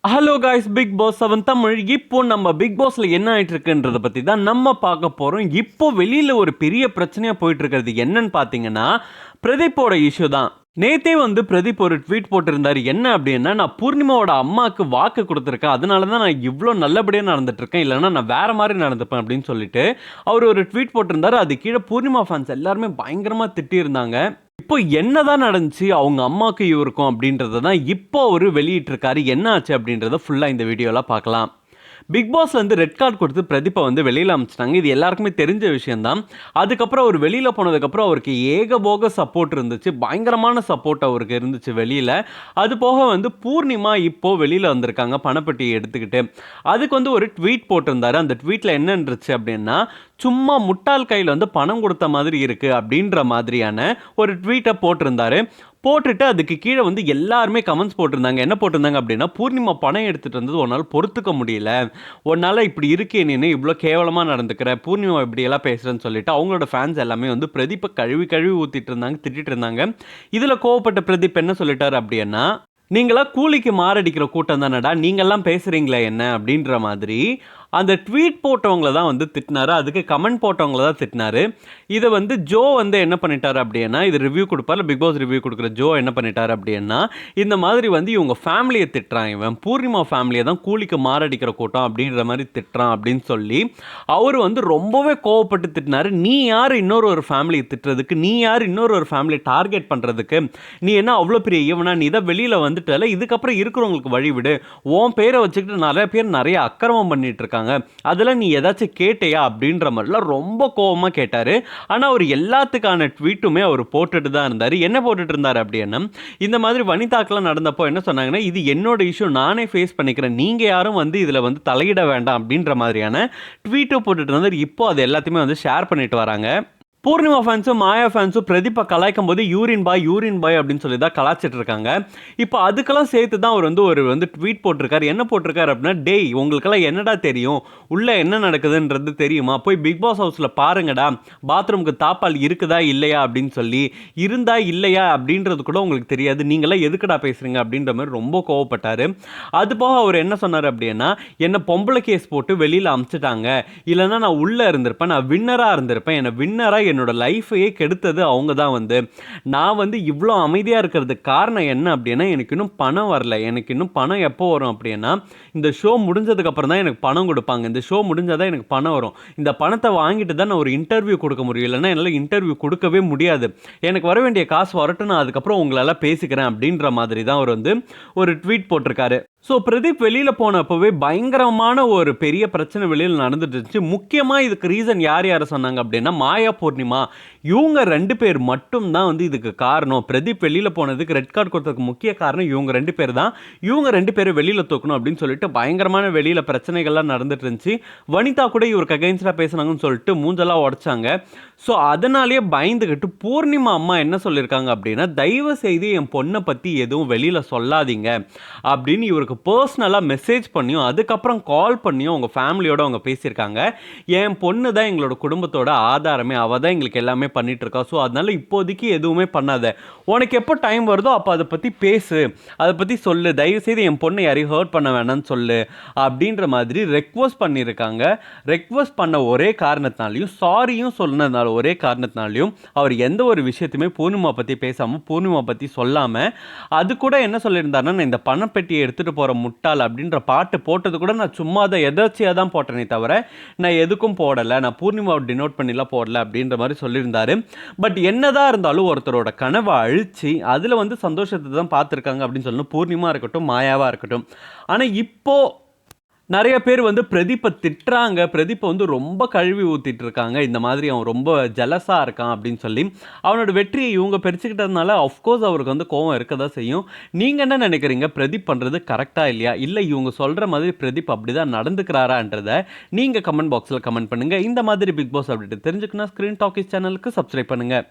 Hello guys, big boss 7 Tamil. இப்போ நம்ம big பாஸ்ல என்ன ஆயிட்டு இருக்குன்றத பத்தி தான் நம்ம பார்க்க போறோம். இப்போ வெளியில ஒரு பெரிய பிரச்சனையா போயிட்டு இருக்கிறது என்னன்னு பார்த்தீங்கன்னா, பிரதீப்போட இஷ்யூ தான். நேத்தே பிரதீப் ஒரு ட்வீட் போட்டிருந்தாரு. என்ன அப்படின்னா, நான் பூர்ணிமாவோட அம்மாக்கு வாக்கு கொடுத்துருக்கேன், அதனால தான் நான் இவ்வளோ நல்லபடியாக நடந்துட்டு இருக்கேன், இல்லைன்னா நான் வேற மாதிரி நடந்துப்பேன் அப்படின்னு சொல்லிட்டு அவர் ஒரு ட்வீட் போட்டிருந்தாரு. அது கீழே பூர்ணிமா ஃபேன்ஸ் எல்லாருமே பயங்கரமா திட்டியிருந்தாங்க. இப்போ என்னதான் நடந்துச்சு அவங்க அம்மாவுக்கு இவருக்கும் அப்படின்றத தான் இப்போ அவரு வெளியிட்டிருக்காரு. என்ன ஆச்சு அப்படின்றத ஃபுல்லாக இந்த வீடியோவில் பார்க்கலாம். பிக் பாஸ் ரெட் கார்டு கொடுத்து பிரதீப்பை வெளியில் அனுப்பிச்சிட்டாங்க. இது எல்லாருக்குமே தெரிஞ்ச விஷயம்தான். அதுக்கப்புறம் அவர் வெளியில் போனதுக்கப்புறம் அவருக்கு ஏகபோக சப்போர்ட் இருந்துச்சு, பயங்கரமான சப்போர்ட் அவருக்கு இருந்துச்சு வெளியில். அது போக பூர்ணிமா இப்போ வெளியில் வந்திருக்காங்க பணப்பட்டியை எடுத்துக்கிட்டு. அதுக்கு ஒரு ட்வீட் போட்டிருந்தாரு. அந்த ட்வீட்டில் என்ன இருந்துச்சு அப்படின்னா, சும்மா முட்டாள் கையில் பணம் கொடுத்த மாதிரி இருக்குது அப்படின்ற மாதிரியான ஒரு ட்வீட்டை போட்டிருந்தாரு. போட்டுட்டு அதுக்கு கீழே எல்லாருமே கமெண்ட்ஸ் போட்டிருந்தாங்க. என்ன போட்டிருந்தாங்க அப்படின்னா, பூர்ணிமா பணம் எடுத்துகிட்டு வந்தது உன்னால் பொறுத்துக்க முடியல, உன்னால் இப்படி இருக்கே, நீ இவ்வளோ கேவலமாக நடந்துக்கிற, பூர்ணிமா இப்படியெல்லாம் பேசுகிறேன்னு சொல்லிட்டு அவங்களோட ஃபேன்ஸ் எல்லாமே பிரதீப்பை கழுவி கழுவி ஊற்றிட்டு இருந்தாங்க, திட்டிட்டு இருந்தாங்க. இதில் கோவப்பட்ட பிரதீப் என்ன சொல்லிட்டாரு அப்படின்னா, நீங்களா கூலிக்கு மாரடிக்கிற கூட்டம் தானடா, நீங்கள்லாம் பேசுகிறீங்களா என்ன அப்படின்ற மாதிரி அந்த ட்வீட் போட்டவங்கள தான் திட்டினாரு. அதுக்கு கமெண்ட் போட்டவங்கள தான் திட்டினாரு. இதை ஜோ என்ன பண்ணிட்டாரு அப்படின்னா, இது ரிவ்யூ கொடுப்பாரு, பிக் பாஸ் ரிவ்யூ கொடுக்குற ஜோ என்ன பண்ணிட்டாரு அப்படின்னா, இந்த மாதிரி இவங்க ஃபேமிலியை திட்டுறான், இவன் பூர்ணிமா ஃபேமிலியை தான் கூலிக்கு மாரடிக்கிற கூட்டம் அப்படின்ற மாதிரி திட்டுறான் அப்படின்னு சொல்லி அவர் ரொம்பவே கோவப்பட்டு திட்டினாரு. நீ யார் இன்னொரு ஒரு ஃபேமிலியை திட்டுறதுக்கு, நீ யார் இன்னொரு ஒரு ஃபேமிலியை டார்கெட் பண்ணுறதுக்கு, நீ என்ன அவ்வளோ பெரிய ஈவனா, நீ தான் வெளியில் வந்துட்டால, இதுக்கப்புறம் இருக்கிறவங்களுக்கு வழிவிடு, உன் பேரை வச்சுக்கிட்டு நிறைய பேர் நிறைய அக்கிரமம் பண்ணிட்டு இருக்காங்க, அதில் நீ ஏதாச்சும் கேட்டையா அப்படின்ற மாதிரிலாம் ரொம்ப கோவமாக கேட்டார். ஆனால் அவர் எல்லாத்துக்கான ட்வீட்டுமே அவர் போட்டுட்டு தான் இருந்தார். என்ன போட்டுட்டு இருந்தார் அப்படின்னா, இந்த மாதிரி வனிதாக்கெல்லாம் நடந்தப்போ என்ன சொன்னாங்கன்னா, இது என்னோட இஷ்யூ, நானே ஃபேஸ் பண்ணிக்கிறேன், நீங்கள் யாரும் இதில் தலையிட வேண்டாம் அப்படின்ற மாதிரியான ட்வீட்டை போட்டுட்டு இருந்தார். இப்போ அது எல்லாத்தையுமே ஷேர் பண்ணிட்டு வராங்க. பூர்ணிமா ஃபேன்ஸும் மாயா ஃபேன்ஸும் பிரதீப்பை கலாய்க்கும் போது யூரின் பாய் அப்படின்னு சொல்லி தான் கலாச்சிட்டு இருக்காங்க. இப்போ அதுக்கெல்லாம் சேர்த்து தான் அவர் ஒரு ட்வீட் போட்டிருக்காரு. என்ன போட்டிருக்காரு அப்படின்னா, டேய் உங்களுக்கெல்லாம் என்னடா தெரியும், உள்ளே என்ன நடக்குதுன்றது தெரியுமா, போய் பிக் பாஸ் ஹவுஸில் பாருங்கடா, பாத்ரூமுக்கு தாப்பால் இருக்குதா இல்லையா அப்படின்னு சொல்லி, இருந்தா இல்லையா அப்படின்றது கூட உங்களுக்கு தெரியாது, நீங்களாம் எதுக்குடா பேசுகிறீங்க அப்படின்ற மாதிரி ரொம்ப கோவப்பட்டார். அது போக அவர் என்ன சொன்னார் அப்படின்னா, என்னை பொம்பளை கேஸ் போட்டு வெளியில் அமுச்சிட்டாங்க, இல்லைன்னா நான் உள்ளே இருந்திருப்பேன், நான் வின்னராக இருந்திருப்பேன், என்னை வின்னராக என்னோட லைஃபையே கெடுத்தது அவங்க தான். நான் இவ்வளோ அமைதியாக இருக்கிறதுக்கு காரணம் என்ன அப்படின்னா, எனக்கு இன்னும் பணம் வரல, எனக்கு இன்னும் பணம் எப்போ வரும் அப்படின்னா, இந்த ஷோ முடிஞ்சதுக்கப்புறம் தான் எனக்கு பணம் கொடுப்பாங்க, இந்த ஷோ முடிஞ்சால் தான் எனக்கு பணம் வரும், இந்த பணத்தை வாங்கிட்டு தான் நான் ஒரு இன்டர்வியூ கொடுக்க முடியும், இல்லைன்னா என்னால் இன்டர்வியூ கொடுக்கவே முடியாது, எனக்கு வர வேண்டிய காசு வரட்டும், நான் அதுக்கப்புறம் உங்களெல்லாம் பேசிக்கிறேன் அப்படின்ற மாதிரி தான் அவர் ஒரு ட்வீட் போட்டிருக்காரு. ஸோ பிரதீப் வெளியில் போனப்போவே பயங்கரமான ஒரு பெரிய பிரச்சனை வெளியில் நடந்துட்டு இருந்துச்சு. முக்கியமாக இதுக்கு ரீசன் யார் யார் சொன்னாங்க அப்படின்னா, மாயா பூர்ணிமா, இவங்க 2 பேர் மட்டும்தான் இதுக்கு காரணம். பிரதீப் வெளியில் போனதுக்கு ரெட் கார்டு கொடுத்ததுக்கு முக்கிய காரணம் இவங்க 2 பேர் தான். இவங்க 2 பேரும் வெளியில் தூக்கணும் அப்படின்னு சொல்லிட்டு பயங்கரமான வெளியில் பிரச்சனைகள்லாம் நடந்துட்டு இருந்துச்சு. வனிதா கூட இவருக்கு அகைன்ஸ்டாக பேசுனாங்கன்னு சொல்லிட்டு மூஞ்செல்லாம் உடச்சாங்க. ஸோ அதனாலேயே பயந்துக்கிட்டு பூர்ணிமா அம்மா என்ன சொல்லியிருக்காங்க அப்படின்னா, தயவு செய்து என் பொண்ணை பற்றி எதுவும் வெளியில் சொல்லாதீங்க அப்படின்னு இவருக்கு பர்சனலாக மெசேஜ் பண்ணியும் அதுக்கப்புறம் கால் பண்ணியும் அவங்க ஃபேமிலியோடு அவங்க பேசியிருக்காங்க. என் பொண்ணு தான் எங்களோட குடும்பத்தோட ஆதாரமே, அவள் தான் எங்களுக்கு எல்லாமே பண்ணிட்டு இருக்கா, ஸோ அதனால இப்போதைக்கு எதுவுமே பண்ணாத, உனக்கு எப்போ டைம் வருதோ அப்போ அதை பற்றி பேசு, அதை பற்றி சொல்லு, தயவுசெய்து என் பொண்ணை யாரையும் ஹர்ட் பண்ண வேணாம்னு சொல்லு அப்படின்ற மாதிரி ரெக்வஸ்ட் பண்ணியிருக்காங்க. ரெக்வஸ்ட் பண்ண ஒரே காரணத்தினாலையும், சாரியும் சொன்னதுனால ஒரே காரணத்தினாலையும் அவர் எந்த ஒரு விஷயத்தையுமே பூர்ணிமா பற்றி பேசாமல், பூர்ணிமா பற்றி சொல்லாமல், அது கூட என்ன சொல்லியிருந்தாருன்னா, நான் இந்த பணப்பெட்டியை எடுத்துகிட்டு போகிற முட்டாள் அப்படின்ற பாட்டு போட்டது கூட நான் சும்மா அதை எதாச்சியாக தான் போட்டேனே தவிர நான் எதுக்கும் போடலை, நான் பூர்ணிமாவை டினோட் பண்ணிலாம் போடலை அப்படின்ற மாதிரி சொல்லியிருந்தாரு. பட் என்னதான் இருந்தாலும் ஒருத்தரோட கனவை அழிச்சு அதில் சந்தோஷத்தை தான் பார்த்துருக்காங்க அப்படின்னு சொல்லணும், பூர்ணிமா இருக்கட்டும் மாயாவாக இருக்கட்டும். ஆனால் இப்போது நிறைய பேர் பிரதீப்பை திட்டுறாங்க, பிரதீப்பை ரொம்ப கழுவி ஊற்றிட்டு இருக்காங்க, இந்த மாதிரி அவன் ரொம்ப ஜலஸாக இருக்கான் அப்படின்னு சொல்லி. அவனோட வெற்றியை இவங்க பெருச்சுக்கிட்டதுனால அஃப்கோர்ஸ் அவருக்கு கோவம் இருக்க தான் செய்யும். நீங்கள் என்ன நினைக்கிறீங்க, பிரதீப் பண்ணுறது கரெக்டாக இல்லையா, இல்லை இவங்க சொல்கிற மாதிரி பிரதீப் அப்படி தான் நடந்துக்கிறாரான்றதை நீங்கள் கமெண்ட் பாக்ஸில் கமெண்ட் பண்ணுங்கள். இந்த மாதிரி பிக் பாஸ் அப்டேட் தெரிஞ்சுக்கணும் ஸ்க்ரீன் டாக்கிஸ் சேனலுக்கு சப்ஸ்கிரைப் பண்ணுங்கள்.